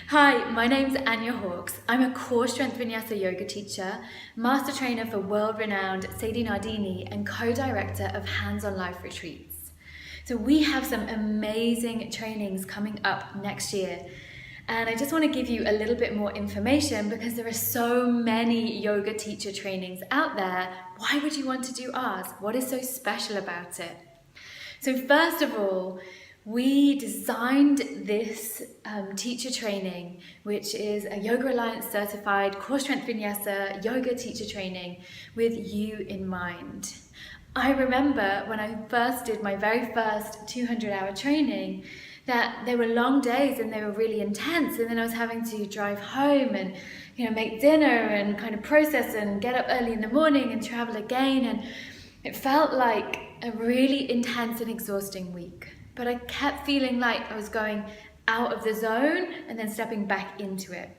Hi, my name's Anya Hawkes. I'm a core strength vinyasa yoga teacher, master trainer for world-renowned Sadie Nardini, and co-director of Hands on Life retreats. So we have some amazing trainings coming up next year. And I just want to give you a little bit more information because there are so many yoga teacher trainings out there. Why would you want to do ours? What is so special about it? So first of all, we designed this teacher training, which is a Yoga Alliance certified core strength vinyasa yoga teacher training with you in mind. I remember when I first did my very first 200-hour training that they were long days and they were really intense, and then I was having to drive home and make dinner and kind of process and get up early in the morning and travel again, and it felt like a really intense and exhausting week. But I kept feeling like I was going out of the zone and then stepping back into it.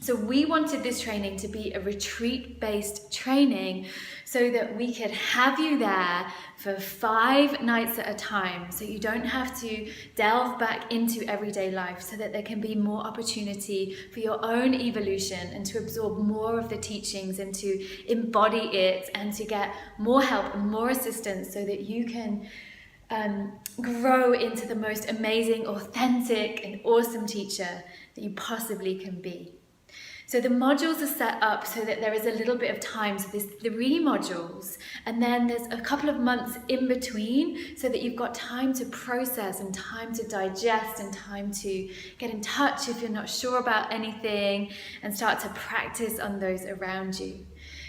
So we wanted this training to be a retreat-based training so that we could have you there for 5 nights at a time, so you don't have to delve back into everyday life, so that there can be more opportunity for your own evolution and to absorb more of the teachings and to embody it and to get more help and more assistance so that you can grow into the most amazing, authentic and awesome teacher that you possibly can be. So the modules are set up so that there is a little bit of time. So there's 3 modules, and then there's a couple of months in between so that you've got time to process and time to digest and time to get in touch if you're not sure about anything and start to practice on those around you.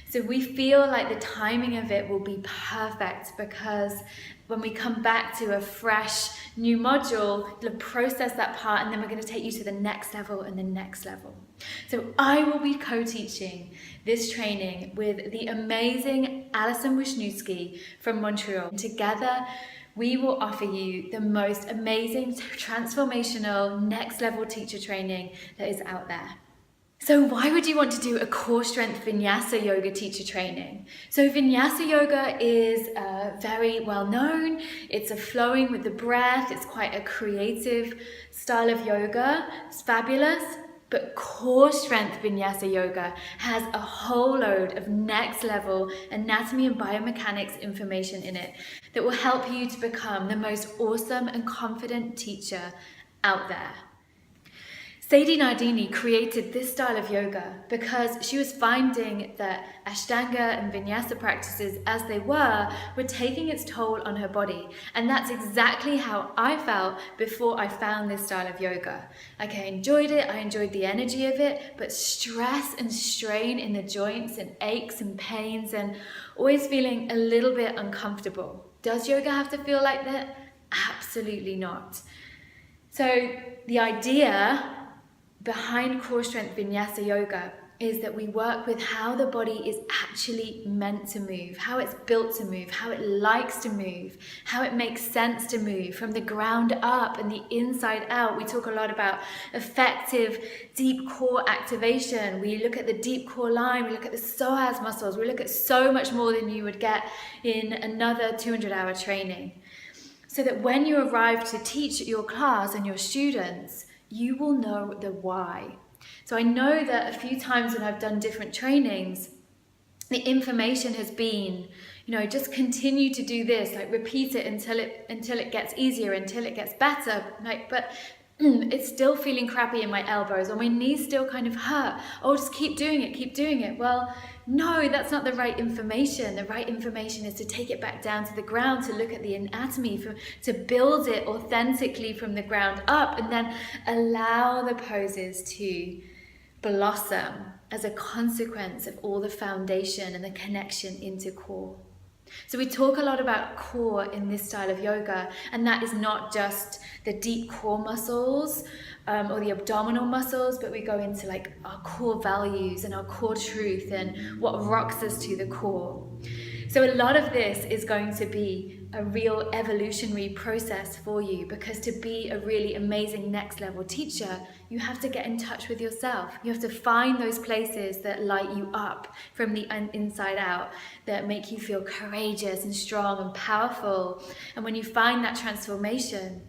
So we feel like the timing of it will be perfect because when we come back to a fresh new module, you'll process that part, and then we're going to take you to the next level and the next level. So I will be co-teaching this training with the amazing Alison Wisniewski from Montreal. Together, we will offer you the most amazing, transformational, next level teacher training that is out there. So why would you want to do a core strength vinyasa yoga teacher training? So vinyasa yoga is very well known. It's a flowing with the breath. It's quite a creative style of yoga. It's fabulous. But core strength vinyasa yoga has a whole load of next level anatomy and biomechanics information in it that will help you to become the most awesome and confident teacher out there. Sadie Nardini created this style of yoga because she was finding that Ashtanga and Vinyasa practices as they were taking its toll on her body. And that's exactly how I felt before I found this style of yoga. Like, I enjoyed it, I enjoyed the energy of it, but stress and strain in the joints and aches and pains and always feeling a little bit uncomfortable. Does yoga have to feel like that? Absolutely not. So the idea behind core strength vinyasa yoga is that we work with how the body is actually meant to move, how it's built to move, how it likes to move, how it makes sense to move from the ground up and the inside out. We talk a lot about effective deep core activation. We look at the deep core line, we look at the psoas muscles, we look at so much more than you would get in another 200-hour training. So that when you arrive to teach your class and your students, you will know the why. So I know that a few times when I've done different trainings, the information has been, just continue to do this, like repeat it until it gets easier, until it gets better. But it's still feeling crappy in my elbows, or my knees still kind of hurt. Oh, just keep doing it, keep doing it. Well, no, that's not the right information. The right information is to take it back down to the ground, to look at the anatomy, to build it authentically from the ground up, and then allow the poses to blossom as a consequence of all the foundation and the connection into core. So we talk a lot about core in this style of yoga, and that is not just the deep core muscles or the abdominal muscles, but we go into like our core values and our core truth and what rocks us to the core. So a lot of this is going to be a real evolutionary process for you, because to be a really amazing next level teacher, you have to get in touch with yourself. You have to find those places that light you up from the inside out, that make you feel courageous and strong and powerful. And when you find that transformation,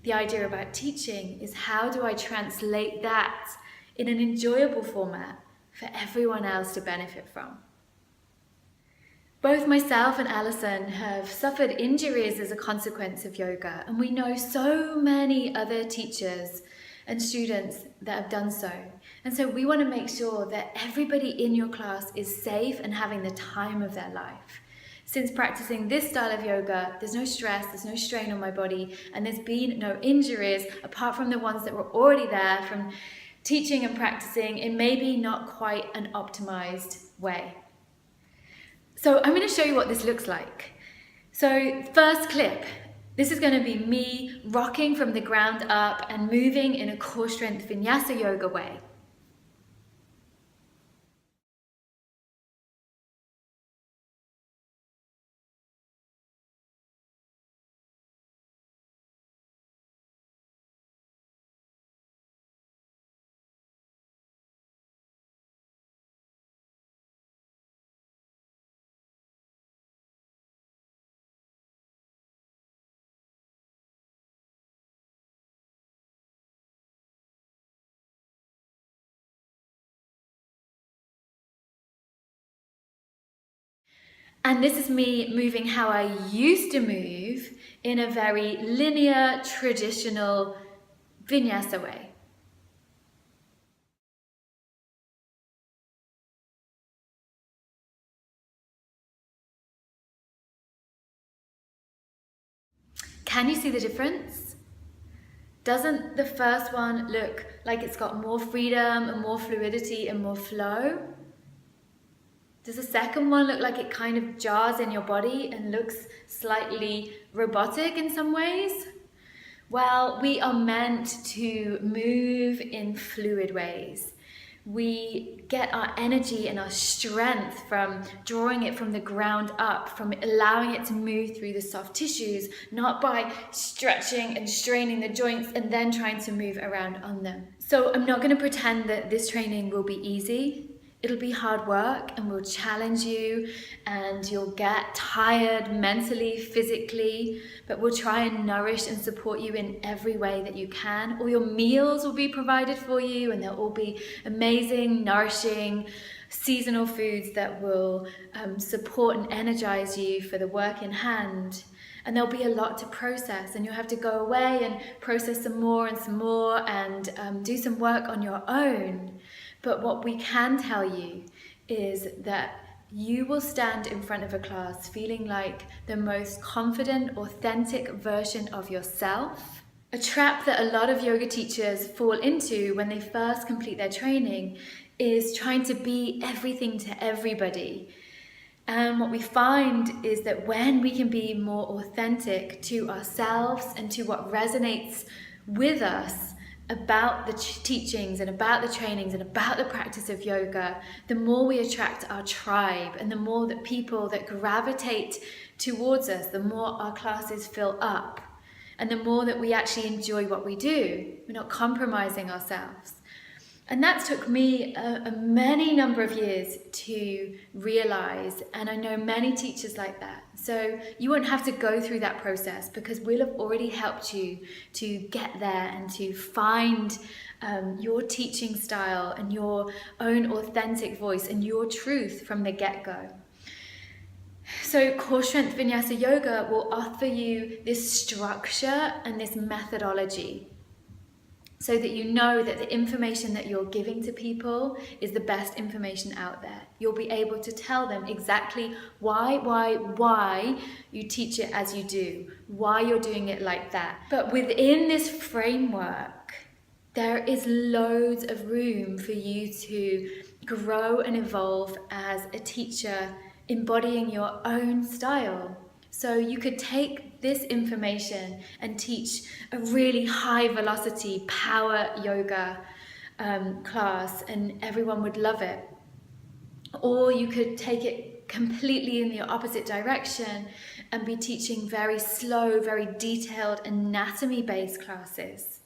The idea about teaching is how do I translate that in an enjoyable format for everyone else to benefit from. Both myself and Alison have suffered injuries as a consequence of yoga, and we know so many other teachers and students that have done so. And so we want to make sure that everybody in your class is safe and having the time of their life. Since practicing this style of yoga, there's no stress, there's no strain on my body, and there's been no injuries apart from the ones that were already there from teaching and practicing in maybe not quite an optimized way. So I'm going to show you what this looks like. So first clip, this is going to be me rocking from the ground up and moving in a core strength Vinyasa yoga way. And this is me moving how I used to move in a very linear, traditional Vinyasa way. Can you see the difference? Doesn't the first one look like it's got more freedom and more fluidity and more flow? Does the second one look like it kind of jars in your body and looks slightly robotic in some ways? Well, we are meant to move in fluid ways. We get our energy and our strength from drawing it from the ground up, from allowing it to move through the soft tissues, not by stretching and straining the joints and then trying to move around on them. So I'm not going to pretend that this training will be easy. It'll be hard work and will challenge you and you'll get tired mentally, physically, but we'll try and nourish and support you in every way that you can. All your meals will be provided for you and they'll all be amazing, nourishing, seasonal foods that will support and energize you for the work in hand. And there'll be a lot to process and you'll have to go away and process some more and do some work on your own. But what we can tell you is that you will stand in front of a class feeling like the most confident, authentic version of yourself. A trap that a lot of yoga teachers fall into when they first complete their training is trying to be everything to everybody. And what we find is that when we can be more authentic to ourselves and to what resonates with us about the teachings and about the trainings and about the practice of yoga, the more we attract our tribe and the more that people that gravitate towards us, the more our classes fill up and the more that we actually enjoy what we do. We're not compromising ourselves. And that took me a many number of years to realize, and I know many teachers like that. So you won't have to go through that process because we'll have already helped you to get there and to find your teaching style and your own authentic voice and your truth from the get-go. So Core Strength Vinyasa Yoga will offer you this structure and this methodology, so that you know that the information that you're giving to people is the best information out there. You'll be able to tell them exactly why you teach it as you do, why you're doing it like that. But within this framework, there is loads of room for you to grow and evolve as a teacher, embodying your own style. So you could take this information and teach a really high velocity power yoga class and everyone would love it. Or you could take it completely in the opposite direction and be teaching very slow, very detailed anatomy-based classes.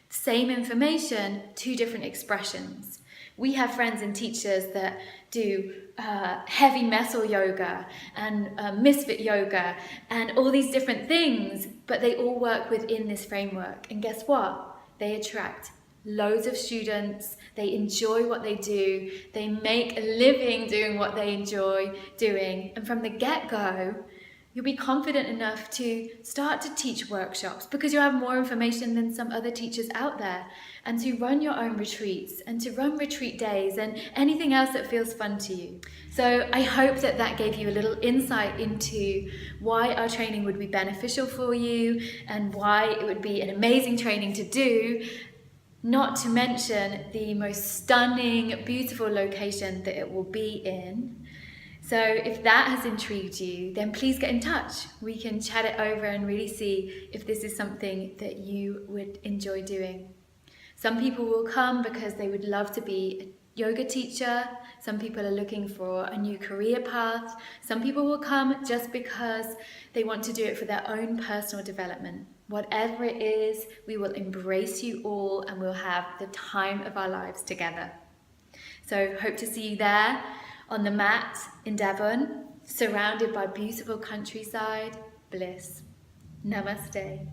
Same information, two different expressions. We have friends and teachers that do heavy metal yoga and misfit yoga and all these different things, but they all work within this framework. And guess what? They attract loads of students, they enjoy what they do, they make a living doing what they enjoy doing, and from the get-go, you'll be confident enough to start to teach workshops because you have more information than some other teachers out there, and to run your own retreats and to run retreat days and anything else that feels fun to you. So I hope that that gave you a little insight into why our training would be beneficial for you and why it would be an amazing training to do, not to mention the most stunning, beautiful location that it will be in. So if that has intrigued you, then please get in touch. We can chat it over and really see if this is something that you would enjoy doing. Some people will come because they would love to be a yoga teacher. Some people are looking for a new career path. Some people will come just because they want to do it for their own personal development. Whatever it is, we will embrace you all and we'll have the time of our lives together. So hope to see you there on the mat in Devon, surrounded by beautiful countryside, bliss. Namaste.